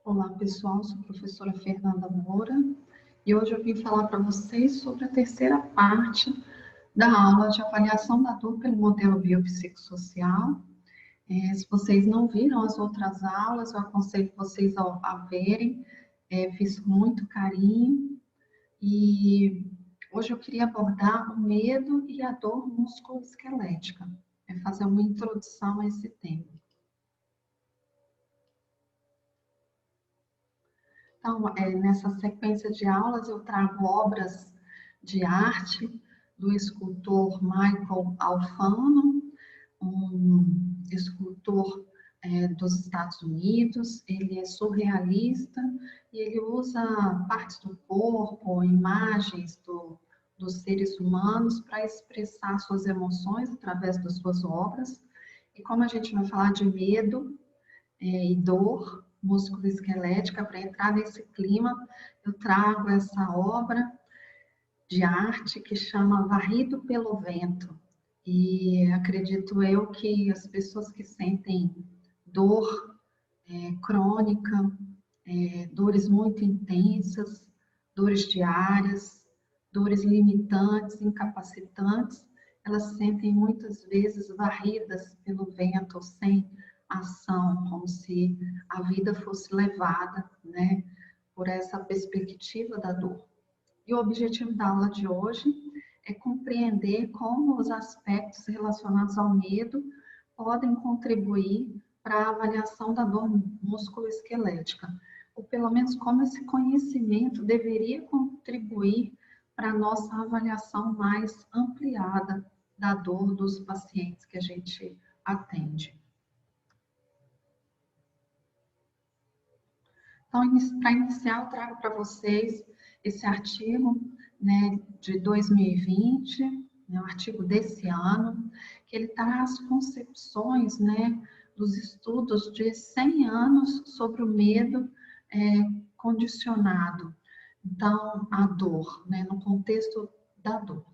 Olá pessoal, sou a professora Fernanda Moura e hoje eu vim falar para vocês sobre a terceira parte da aula de avaliação da dor pelo modelo biopsicossocial. Se vocês não viram as outras aulas, eu aconselho vocês a verem, fiz com muito carinho e hoje eu queria abordar o medo e a dor musculoesquelética, fazer uma introdução a esse tema. Então, nessa sequência de aulas, eu trago obras de arte do escultor Michael Alfano, um escultor dos Estados Unidos. Ele é surrealista e ele usa partes do corpo, imagens dos seres humanos para expressar suas emoções através das suas obras. E como a gente vai falar de medo, e dor musculoesquelética, para entrar nesse clima, eu trago essa obra de arte que chama Varrido pelo Vento. E acredito eu que as pessoas que sentem dor crônica, dores muito intensas, dores diárias, dores limitantes, incapacitantes, elas se sentem muitas vezes varridas pelo vento, sem ação, como se a vida fosse levada, né, por essa perspectiva da dor. E o objetivo da aula de hoje é compreender como os aspectos relacionados ao medo podem contribuir para a avaliação da dor musculoesquelética, ou pelo menos como esse conhecimento deveria contribuir para a nossa avaliação mais ampliada da dor dos pacientes que a gente atende. Então, para iniciar, eu trago para vocês esse artigo, né, de 2020, né, um artigo desse ano, que ele traz concepções, né, dos estudos de 100 anos sobre o medo condicionado, então, a dor, né, no contexto da dor.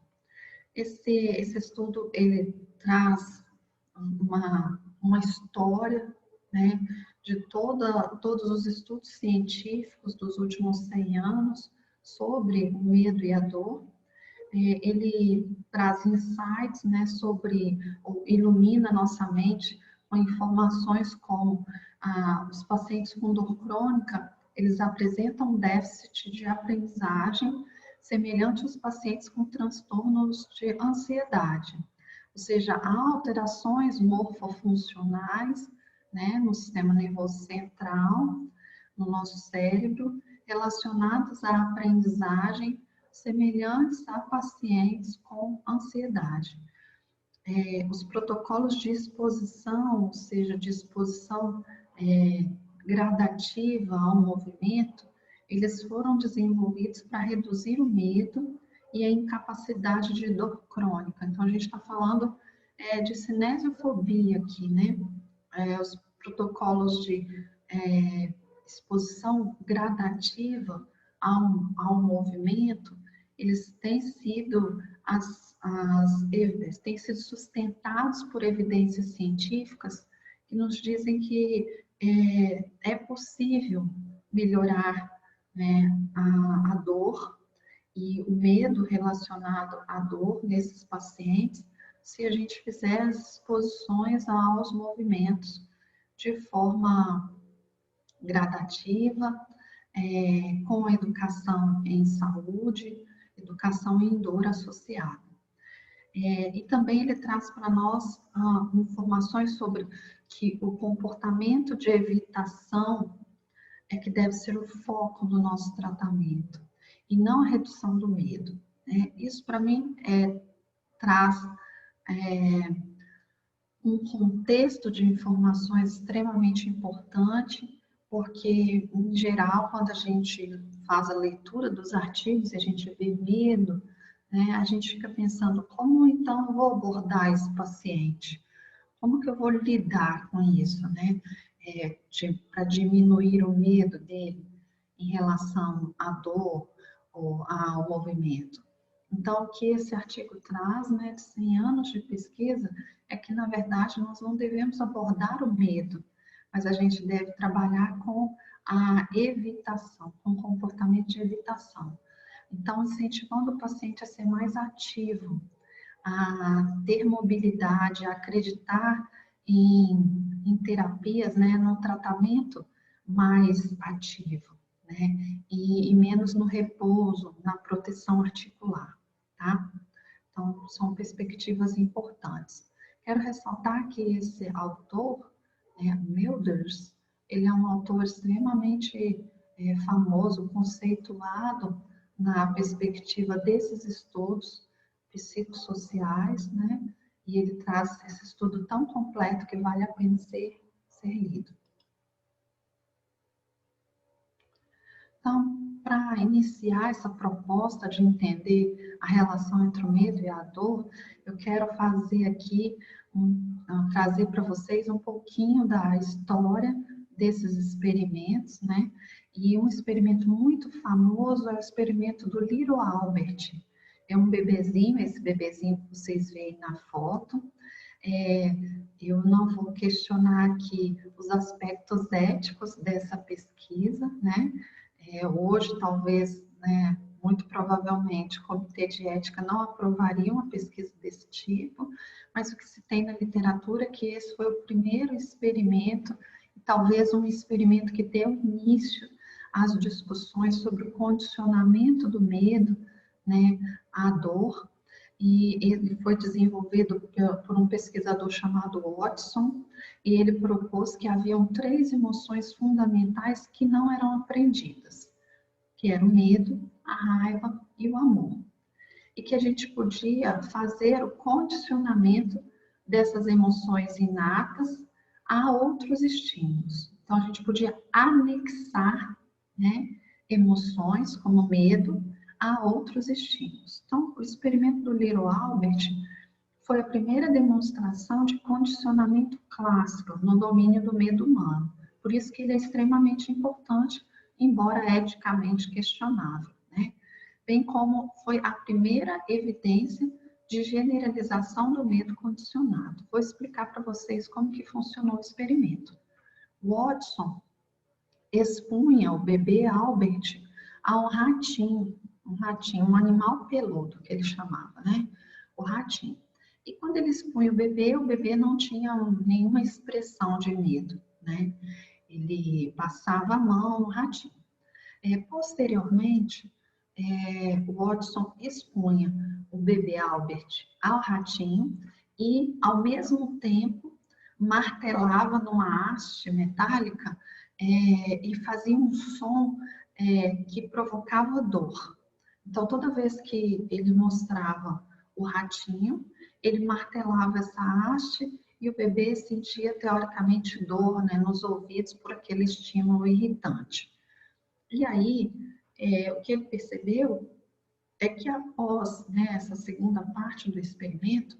Esse estudo, ele traz uma história, né, de todos os estudos científicos dos últimos 100 anos sobre o medo e a dor. Ele traz insights, né, sobre, ou ilumina nossa mente com informações como os pacientes com dor crônica, eles apresentam um déficit de aprendizagem semelhante aos pacientes com transtornos de ansiedade. Ou seja, há alterações morfofuncionais, né, no sistema nervoso central, no nosso cérebro, relacionadas à aprendizagem, semelhantes a pacientes com ansiedade. Os protocolos de exposição, ou seja, de exposição gradativa ao movimento, eles foram desenvolvidos para reduzir o medo e a incapacidade de dor crônica. Então, a gente está falando de cinesiofobia aqui, né? Os protocolos de exposição gradativa ao movimento, eles têm sido têm sido sustentados por evidências científicas que nos dizem que é possível melhorar, né, a dor e o medo relacionado à dor nesses pacientes se a gente fizer as exposições aos movimentos de forma gradativa, com educação em saúde, educação em dor associada. E também ele traz para nós informações sobre que o comportamento de evitação é que deve ser o foco do nosso tratamento, e não a redução do medo. Isso, para mim, traz um contexto de informações extremamente importante, porque, em geral, quando a gente faz a leitura dos artigos e a gente vê medo, né, a gente fica pensando, como então eu vou abordar esse paciente? Como que eu vou lidar com isso, né? Para diminuir o medo dele em relação à dor ou ao movimento. Então, o que esse artigo traz, né, de 100 anos de pesquisa, é que, na verdade, nós não devemos abordar o medo, mas a gente deve trabalhar com a evitação, um comportamento de evitação. Então, incentivando o paciente a ser mais ativo, a ter mobilidade, a acreditar em terapias, né, no tratamento mais ativo, né, e menos no repouso, na proteção articular, tá? Então, são perspectivas importantes. Quero ressaltar que esse autor, Milders, ele é um autor extremamente famoso, conceituado na perspectiva desses estudos psicossociais, né? E ele traz esse estudo tão completo que vale a pena ser lido. Então, para iniciar essa proposta de entender a relação entre o medo e a dor, eu quero fazer aqui, trazer para vocês um pouquinho da história desses experimentos, né? E um experimento muito famoso é o experimento do Little Albert. É um bebezinho, esse bebezinho que vocês veem na foto. Eu não vou questionar aqui os aspectos éticos dessa pesquisa, né? Hoje, talvez, né, muito provavelmente, o Comitê de Ética não aprovaria uma pesquisa desse tipo, mas o que se tem na literatura é que esse foi o primeiro experimento, e talvez um experimento que deu início às discussões sobre o condicionamento do medo, né, à dor, e ele foi desenvolvido por um pesquisador chamado Watson, e ele propôs que haviam 3 emoções fundamentais que não eram aprendidas, que era o medo, a raiva e o amor. E que a gente podia fazer o condicionamento dessas emoções inatas a outros estímulos. Então, a gente podia anexar, né, emoções como medo a outros estímulos. Então, o experimento do Little Albert foi a primeira demonstração de condicionamento clássico no domínio do medo humano. Por isso que ele é extremamente importante, embora eticamente questionável, né? Bem como foi a primeira evidência de generalização do medo condicionado. Vou explicar para vocês como que funcionou o experimento. Watson expunha o bebê Albert a um ratinho, um animal peludo, que ele chamava, né? O ratinho. E quando ele expunha o bebê não tinha nenhuma expressão de medo, né? Ele passava a mão no ratinho. Posteriormente, o Watson expunha o bebê Albert ao ratinho e, ao mesmo tempo, martelava numa haste metálica e fazia um som que provocava dor. Então, toda vez que ele mostrava o ratinho, ele martelava essa haste e o bebê sentia, teoricamente, dor, né, nos ouvidos por aquele estímulo irritante. E aí, o que ele percebeu é que após, né, essa segunda parte do experimento,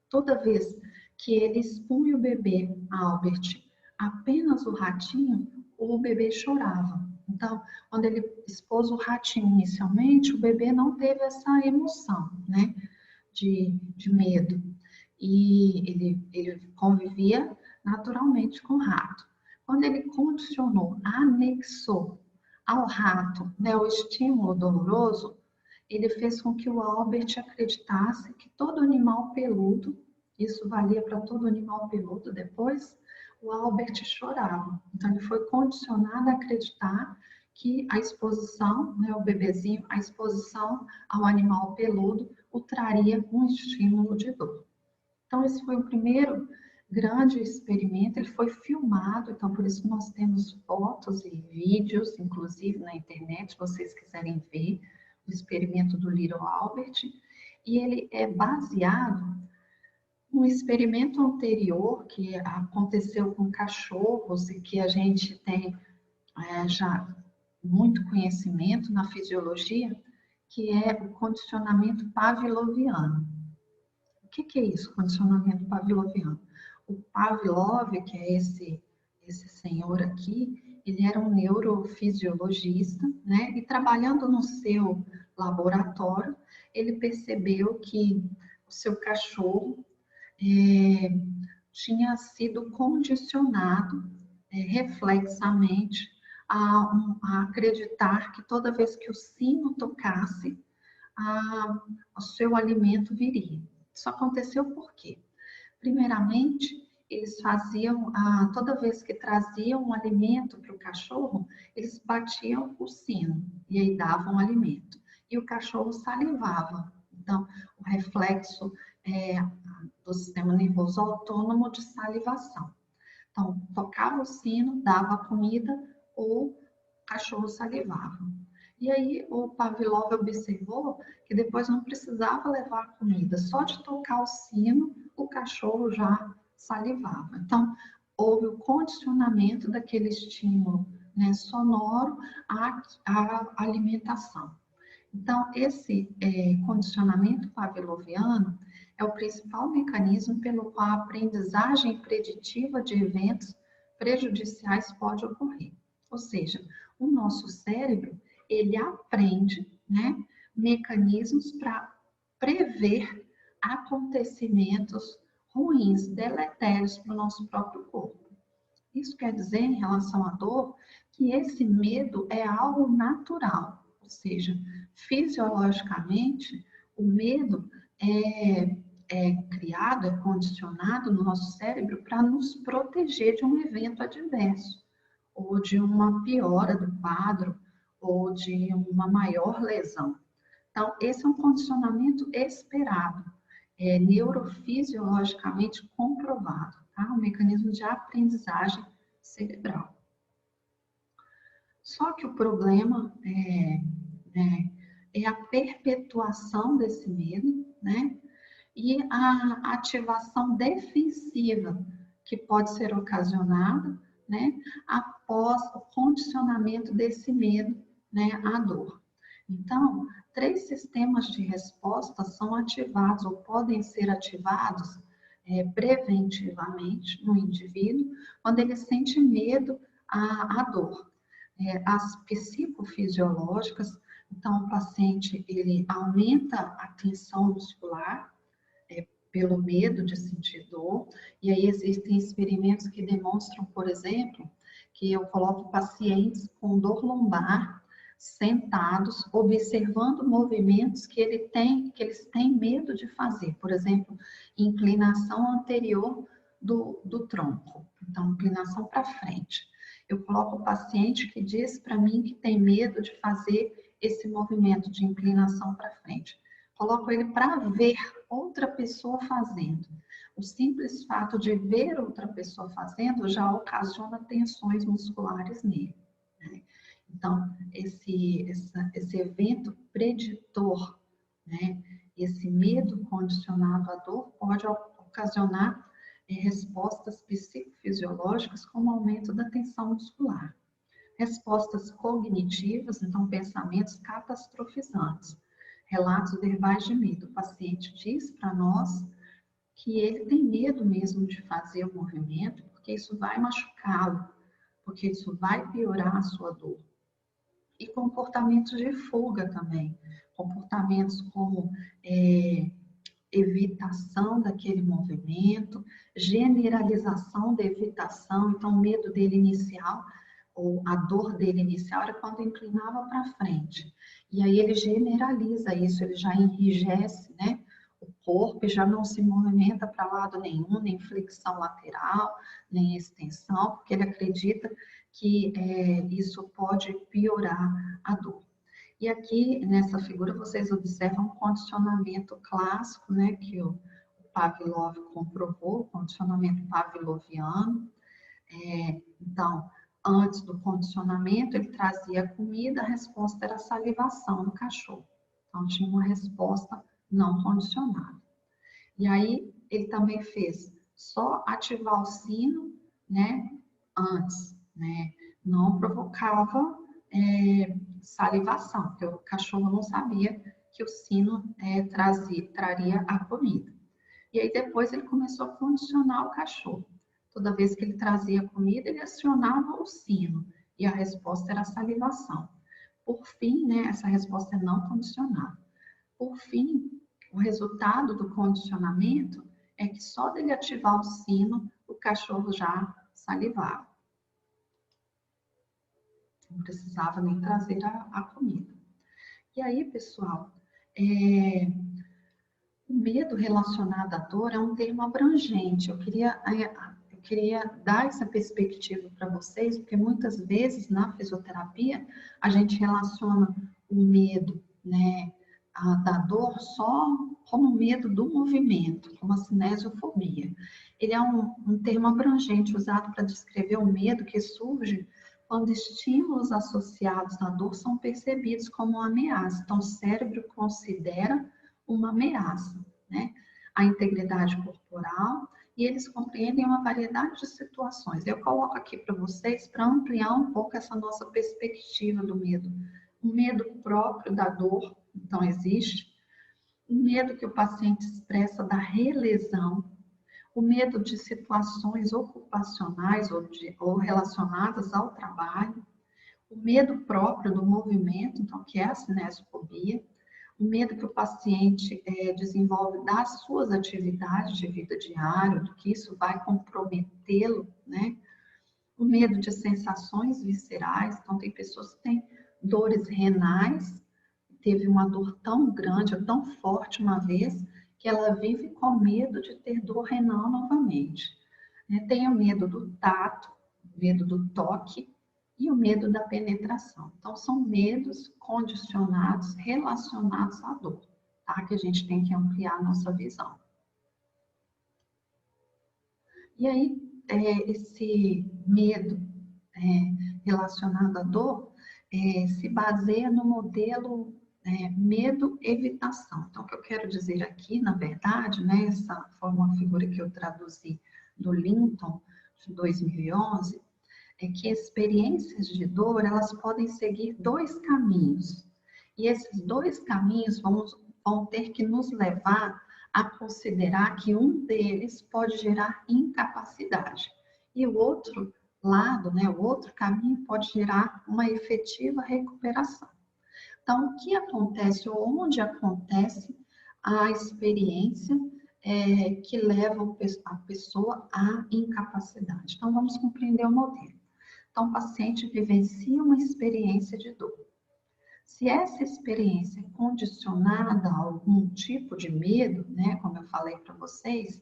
toda vez que ele expunha o bebê Albert apenas o ratinho, o bebê chorava. Então, quando ele expôs o ratinho inicialmente, o bebê não teve essa emoção, né, de medo. E ele convivia naturalmente com o rato. Quando ele condicionou, anexou ao rato, né, o estímulo doloroso, ele fez com que o Albert acreditasse que todo animal peludo, isso valia para todo animal peludo depois, o Albert chorava. Então, ele foi condicionado a acreditar que a exposição, né, o bebezinho, a exposição ao animal peludo o traria um estímulo de dor. Então, esse foi o primeiro grande experimento, ele foi filmado, então por isso nós temos fotos e vídeos, inclusive na internet, se vocês quiserem ver, o experimento do Little Albert, e ele é baseado no experimento anterior que aconteceu com cachorros e que a gente tem já muito conhecimento na fisiologia, que é o condicionamento pavloviano. O que é isso, condicionamento pavloviano? O Pavlov, que é esse senhor aqui, ele era um neurofisiologista, né? E trabalhando no seu laboratório, ele percebeu que o seu cachorro tinha sido condicionado reflexamente a acreditar que toda vez que o sino tocasse, o seu alimento viria. Isso aconteceu por quê? Primeiramente, eles faziam, toda vez que traziam um alimento para o cachorro, eles batiam o sino e aí davam alimento. E o cachorro salivava. Então, o reflexo do sistema nervoso autônomo de salivação. Então, tocava o sino, dava comida, ou o cachorro salivava. E aí o Pavlov observou que depois não precisava levar comida, só de tocar o sino, o cachorro já salivava. Então, houve o condicionamento daquele estímulo, né, sonoro à alimentação. Então, esse condicionamento pavloviano é o principal mecanismo pelo qual a aprendizagem preditiva de eventos prejudiciais pode ocorrer. Ou seja, o nosso cérebro, ele aprende, né, mecanismos para prever acontecimentos ruins, deletérios para o nosso próprio corpo. Isso quer dizer, em relação à dor, que esse medo é algo natural, ou seja, fisiologicamente, o medo é criado, é condicionado no nosso cérebro para nos proteger de um evento adverso, ou de uma piora do quadro, ou de uma maior lesão. Então, esse é um condicionamento esperado, neurofisiologicamente comprovado, tá? Um mecanismo de aprendizagem cerebral. Só que o problema é a perpetuação desse medo, né? E a ativação defensiva que pode ser ocasionada, né, após o condicionamento desse medo, né, à dor. Então, 3 sistemas de resposta são ativados ou podem ser ativados preventivamente no indivíduo quando ele sente medo à dor. As psicofisiológicas, então o paciente ele aumenta a tensão muscular, pelo medo de sentir dor, e aí existem experimentos que demonstram, por exemplo, que eu coloco pacientes com dor lombar sentados, observando movimentos que eles têm medo de fazer, por exemplo, inclinação anterior do tronco, então inclinação para frente. Eu coloco o paciente que diz para mim que tem medo de fazer esse movimento de inclinação para frente. Coloco ele para ver outra pessoa fazendo. O simples fato de ver outra pessoa fazendo já ocasiona tensões musculares nele, né? Então, esse evento preditor, né? Esse medo condicionado à dor pode ocasionar respostas psicofisiológicas como aumento da tensão muscular. Respostas cognitivas, então pensamentos catastrofizantes. Relatos verbais de medo. O paciente diz para nós que ele tem medo mesmo de fazer o movimento, porque isso vai machucá-lo, porque isso vai piorar a sua dor. E comportamentos de fuga também. Comportamentos como evitação daquele movimento, generalização da evitação, então o medo dele inicial, ou a dor dele inicial era quando inclinava para frente. E aí ele generaliza isso, ele já enrijece, né, o corpo e já não se movimenta para lado nenhum, nem flexão lateral, nem extensão, porque ele acredita que isso pode piorar a dor. E aqui, nessa figura, vocês observam um condicionamento clássico, né, que o Pavlov comprovou, o condicionamento pavloviano. Então, antes do condicionamento, ele trazia comida, a resposta era salivação no cachorro. Então, tinha uma resposta não condicionada. E aí, ele também fez só ativar o sino, né, antes, né, não provocava salivação, porque o cachorro não sabia que o sino traria a comida. E aí depois ele começou a condicionar o cachorro. Toda vez que ele trazia comida, ele acionava o sino, e a resposta era a salivação. Por fim, né, essa resposta é não condicionada. Por fim, o resultado do condicionamento é que só dele ativar o sino, o cachorro já salivava. não precisava nem trazer a comida. E aí, pessoal, o medo relacionado à dor é um termo abrangente. Eu queria dar essa perspectiva para vocês, porque muitas vezes na fisioterapia a gente relaciona o medo, né, da dor só como medo do movimento, como a cinesiofobia. Ele é um termo abrangente usado para descrever o medo que surge quando estímulos associados à dor são percebidos como uma ameaça. Então, o cérebro considera uma ameaça, né? A integridade corporal, e eles compreendem uma variedade de situações. Eu coloco aqui para vocês para ampliar um pouco essa nossa perspectiva do medo. O medo próprio da dor, então existe. O medo que o paciente expressa da relesão, o medo de situações ocupacionais ou relacionadas ao trabalho, o medo próprio do movimento, então, que é a cinesiofobia, o medo que o paciente desenvolve das suas atividades de vida diária, do que isso vai comprometê-lo, né? O medo de sensações viscerais, então tem pessoas que têm dores renais, teve uma dor tão grande, tão forte uma vez, que ela vive com medo de ter dor renal novamente. Tem o medo do tato, medo do toque, e o medo da penetração. Então, são medos condicionados, relacionados à dor, tá? Que a gente tem que ampliar a nossa visão. E aí, esse medo relacionado à dor se baseia no modelo medo-evitação. Então, o que eu quero dizer aqui, na verdade, né, essa foi uma figura que eu traduzi do Linton, de 2011, é que experiências de dor, elas podem seguir dois caminhos. E esses dois caminhos vão ter que nos levar a considerar que um deles pode gerar incapacidade. E o outro lado, né, o outro caminho pode gerar uma efetiva recuperação. Então, o que acontece ou onde acontece a experiência que leva a pessoa à incapacidade? Então, vamos compreender o modelo. Então, o paciente vivencia uma experiência de dor. Se essa experiência é condicionada a algum tipo de medo, né, como eu falei para vocês,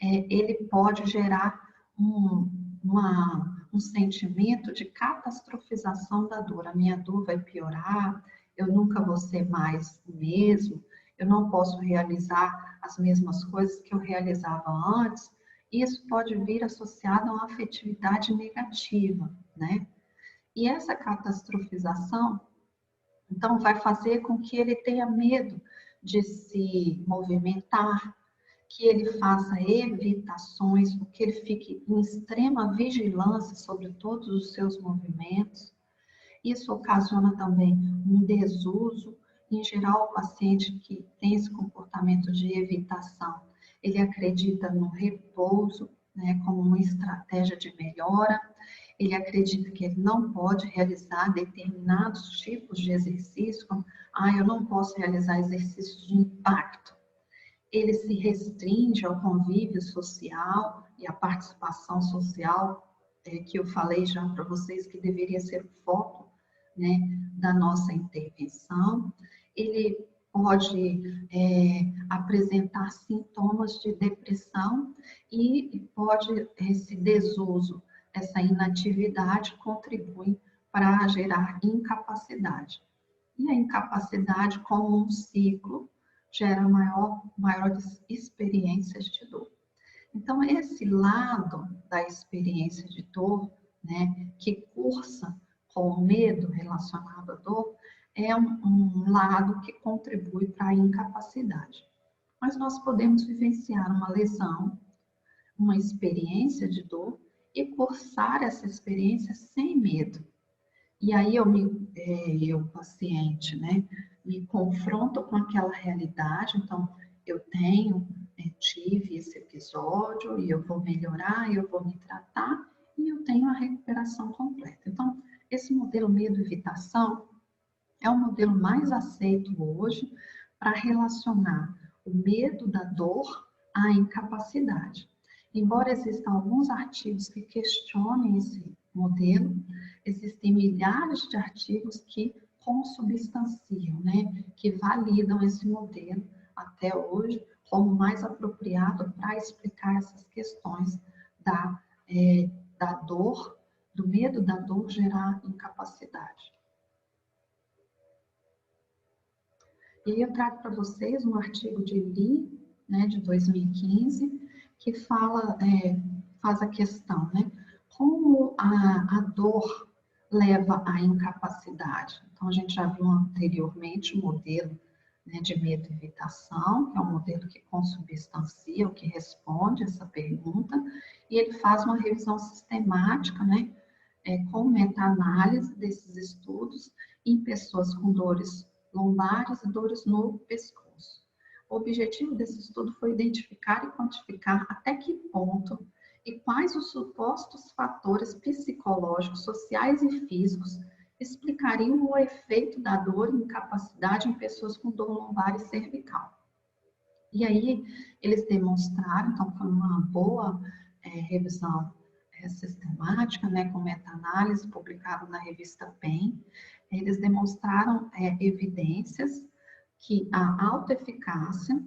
ele pode gerar um sentimento de catastrofização da dor. A minha dor vai piorar, eu nunca vou ser mais o mesmo, eu não posso realizar as mesmas coisas que eu realizava antes. Isso pode vir associado a uma afetividade negativa, né? E essa catastrofização, então, vai fazer com que ele tenha medo de se movimentar, que ele faça evitações, que ele fique em extrema vigilância sobre todos os seus movimentos. Isso ocasiona também um desuso. Em geral, o paciente que tem esse comportamento de evitação, ele acredita no repouso, né, como uma estratégia de melhora. Ele acredita que ele não pode realizar determinados tipos de exercício, como, eu não posso realizar exercícios de impacto. Ele se restringe ao convívio social e à participação social, que eu falei já para vocês que deveria ser o foco, né, da nossa intervenção. Ele pode apresentar sintomas de depressão e pode, esse desuso, essa inatividade contribui para gerar incapacidade. E a incapacidade, como um ciclo, gera maiores experiências de dor. Então, esse lado da experiência de dor, né, que cursa com o medo relacionado à dor, é um lado que contribui para a incapacidade. Mas nós podemos vivenciar uma lesão, uma experiência de dor e cursar essa experiência sem medo. E aí eu paciente, né, me confronto com aquela realidade, então eu tive esse episódio e eu vou melhorar, eu vou me tratar e eu tenho a recuperação completa. Então, esse modelo medo-evitação é o modelo mais aceito hoje para relacionar o medo da dor à incapacidade. Embora existam alguns artigos que questionem esse modelo, existem milhares de artigos que consubstanciam, né, que validam esse modelo até hoje como mais apropriado para explicar essas questões da dor, do medo da dor gerar incapacidade. E aí eu trago para vocês um artigo de Lee, né, de 2015, que faz a questão, né, como a dor leva à incapacidade. Então, a gente já viu anteriormente o modelo, né, de medo e evitação, que é um modelo que consubstancia, ou que responde essa pergunta, e ele faz uma revisão sistemática, né, com meta-análise desses estudos em pessoas com dores lombares e dores no pescoço. O objetivo desse estudo foi identificar e quantificar até que ponto e quais os supostos fatores psicológicos, sociais e físicos explicariam o efeito da dor e incapacidade em pessoas com dor lombar e cervical. E aí, eles demonstraram, então foi uma boa revisão sistemática, né, com meta-análise, publicado na revista PEN, eles demonstraram evidências que a autoeficácia,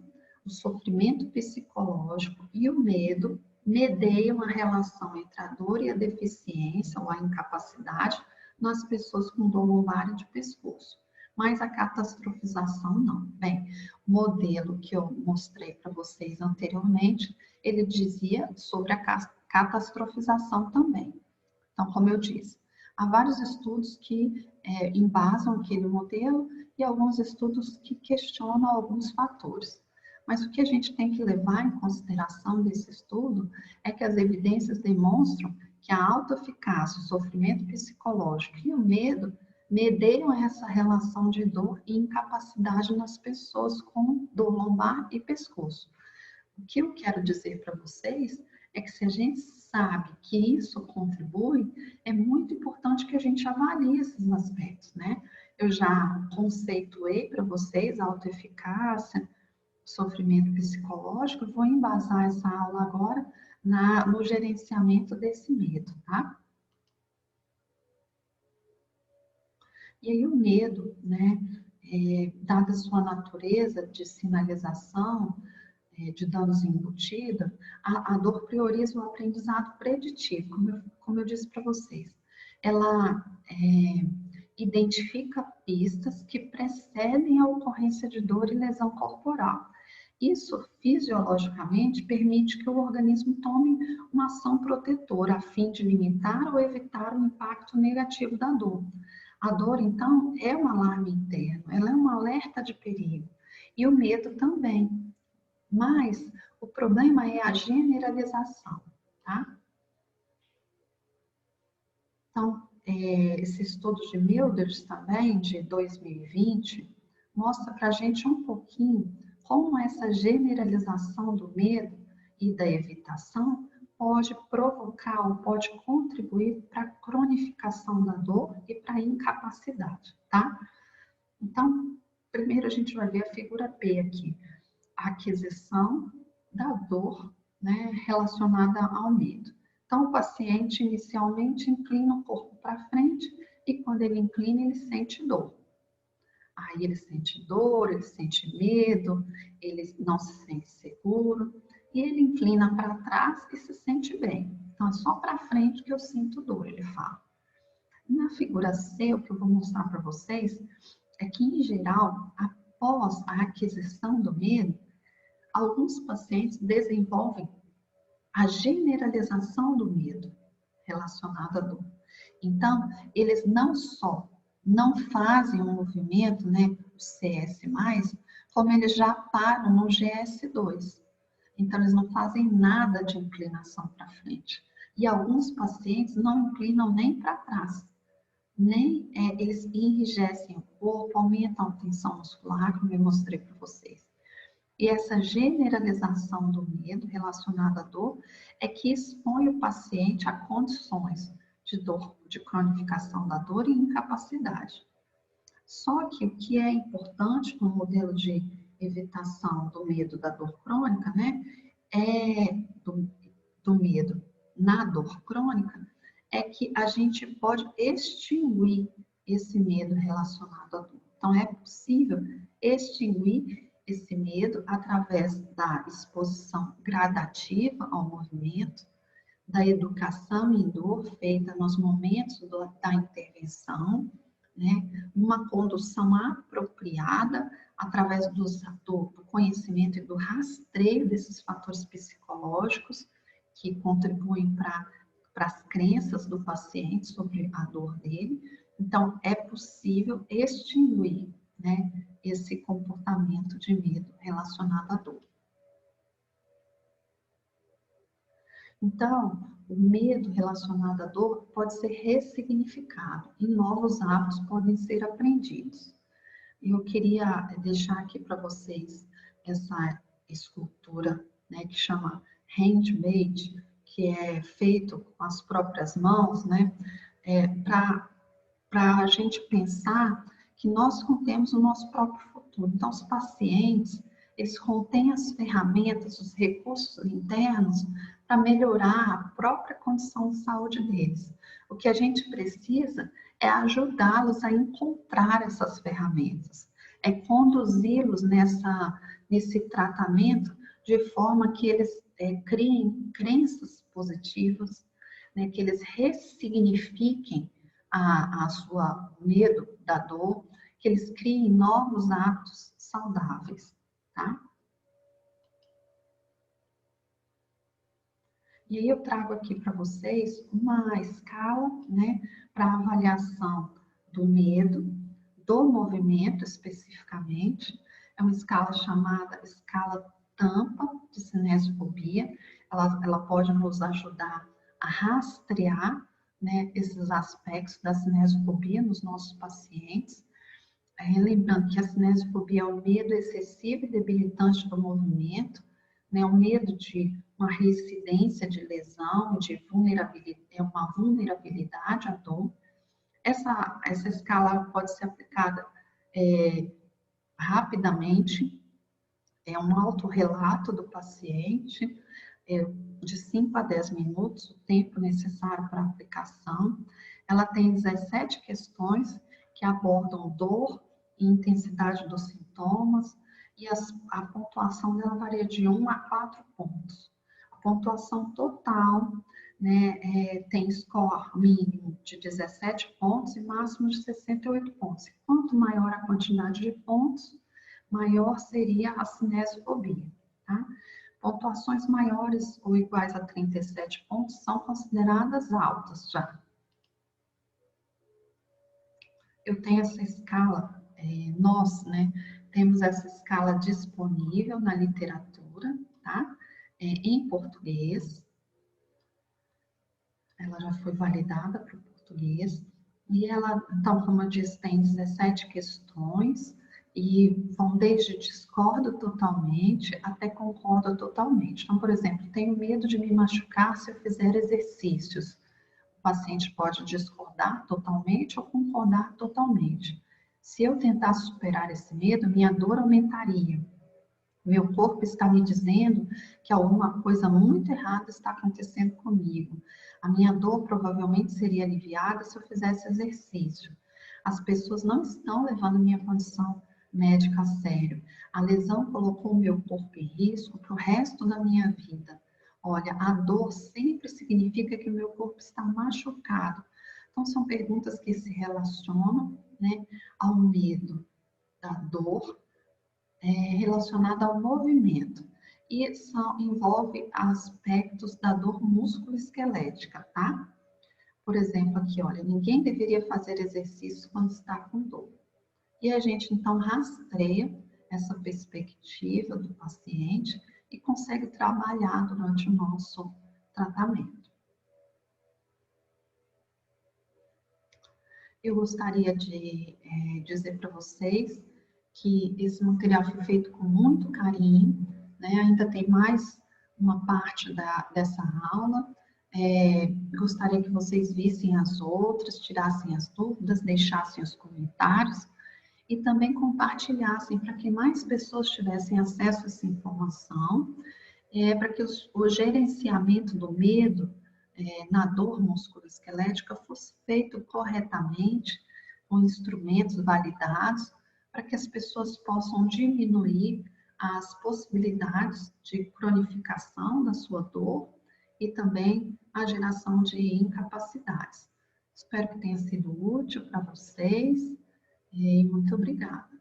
o sofrimento psicológico e o medo medeiam a relação entre a dor e a deficiência ou a incapacidade nas pessoas com dor lombar e de pescoço. Mas a catastrofização não. Bem, o modelo que eu mostrei para vocês anteriormente, ele dizia sobre a catastrofização também. Então, como eu disse, há vários estudos que embasam aquele modelo e alguns estudos que questionam alguns fatores. Mas o que a gente tem que levar em consideração desse estudo é que as evidências demonstram que a autoeficácia, o sofrimento psicológico e o medo medeiam essa relação de dor e incapacidade nas pessoas com dor lombar e pescoço. O que eu quero dizer para vocês é que se a gente sabe que isso contribui, é muito importante que a gente avalie esses aspectos, né? Eu já conceituei para vocês a autoeficácia, sofrimento psicológico, vou embasar essa aula agora no gerenciamento desse medo, tá? E aí o medo, né, dada a sua natureza de sinalização, de danos embutida, a dor prioriza o aprendizado preditivo, como eu disse para vocês. Ela identifica pistas que precedem a ocorrência de dor e lesão corporal. Isso, fisiologicamente, permite que o organismo tome uma ação protetora, a fim de limitar ou evitar o impacto negativo da dor. A dor, então, é um alarme interno, ela é um alerta de perigo. E o medo também. Mas o problema é a generalização, tá? Então, esse estudo de Milders também, de 2020, mostra para a gente um pouquinho como essa generalização do medo e da evitação pode provocar ou pode contribuir para a cronificação da dor e para a incapacidade, tá? Então, primeiro a gente vai ver a figura P aqui, a aquisição da dor, né, relacionada ao medo. Então, o paciente inicialmente inclina o corpo para frente e quando ele inclina, ele sente dor. Aí ele sente dor, ele sente medo, ele não se sente seguro e ele inclina para trás e se sente bem. Então, é só para frente que eu sinto dor, ele fala. Na figura C, o que eu vou mostrar para vocês é que, em geral, após a aquisição do medo, alguns pacientes desenvolvem a generalização do medo relacionado à dor. Então, eles não só não fazem um movimento, né, o CS+, como eles já param no GS2. Então, eles não fazem nada de inclinação para frente. E alguns pacientes não inclinam nem para trás. Nem eles enrijecem o corpo, aumentam a tensão muscular, como eu mostrei para vocês. E essa generalização do medo relacionado à dor é que expõe o paciente a condições de dor, de cronificação da dor e incapacidade. Só que o que é importante no modelo de evitação do medo da dor crônica, né, do medo na dor crônica, é que a gente pode extinguir esse medo relacionado à dor. Então, é possível extinguir esse medo através da exposição gradativa ao movimento, da educação em dor feita nos momentos da intervenção, né? Uma condução apropriada através do conhecimento e do rastreio desses fatores psicológicos que contribuem para as crenças do paciente sobre a dor dele. Então, é possível extinguir, né, esse comportamento de medo relacionado à dor. Então, o medo relacionado à dor pode ser ressignificado e novos hábitos podem ser aprendidos. Eu queria deixar aqui para vocês essa escultura, né, que chama handmade, que é feito com as próprias mãos, né, para a gente pensar que nós contemos o nosso próprio futuro. Então, os pacientes, eles contêm as ferramentas, os recursos internos para melhorar a própria condição de saúde deles. O que a gente precisa é ajudá-los a encontrar essas ferramentas, é conduzi-los nesse tratamento de forma que eles criem crenças positivas, né, que eles ressignifiquem a sua medo da dor, que eles criem novos hábitos saudáveis, tá? E aí eu trago aqui para vocês uma escala, né, para avaliação do medo, do movimento especificamente. É uma escala chamada escala tampa de cinesiofobia. Ela pode nos ajudar a rastrear, né, esses aspectos da cinesiofobia nos nossos pacientes. Lembrando que a cinesiofobia é o medo excessivo e debilitante do movimento, né, o medo de uma reincidência de lesão, de vulnerabilidade, uma vulnerabilidade à dor. Essa escala pode ser aplicada rapidamente, é um autorrelato do paciente, de 5 a 10 minutos, o tempo necessário para a aplicação. Ela tem 17 questões que abordam dor e intensidade dos sintomas, e a pontuação dela varia de 1 a 4 pontos. A pontuação total, né, tem score mínimo de 17 pontos e máximo de 68 pontos. Quanto maior a quantidade de pontos, maior seria a cinesiofobia, tá? Pontuações maiores ou iguais a 37 pontos são consideradas altas já. Eu tenho essa escala, nós, né, temos essa escala disponível na literatura, tá? Em português. Ela já foi validada para o português. E ela, então, como eu disse, tem 17 questões e vão desde discordo totalmente até concordo totalmente. Então, por exemplo, tenho medo de me machucar se eu fizer exercícios. O paciente pode discordar totalmente ou concordar totalmente. Se eu tentar superar esse medo, minha dor aumentaria. Meu corpo está me dizendo que alguma coisa muito errada está acontecendo comigo. A minha dor provavelmente seria aliviada se eu fizesse exercício. As pessoas não estão levando minha condição médica a sério. A lesão colocou o meu corpo em risco para o resto da minha vida. Olha, a dor sempre significa que o meu corpo está machucado. Então, são perguntas que se relacionam, né, ao medo da dor, relacionada ao movimento. E envolve aspectos da dor músculo-esquelética, tá? Por exemplo, aqui, olha, ninguém deveria fazer exercício quando está com dor. E a gente, então, rastreia essa perspectiva do paciente e consegue trabalhar durante o nosso tratamento. Eu gostaria de dizer para vocês que esse material foi feito com muito carinho, né? Ainda tem mais uma parte dessa aula. Gostaria que vocês vissem as outras, tirassem as dúvidas, deixassem os comentários e também compartilhassem para que mais pessoas tivessem acesso a essa informação, para que o gerenciamento do medo, na dor musculoesquelética fosse feito corretamente, com instrumentos validados, para que as pessoas possam diminuir as possibilidades de cronificação da sua dor e também a geração de incapacidades. Espero que tenha sido útil para vocês e muito obrigada.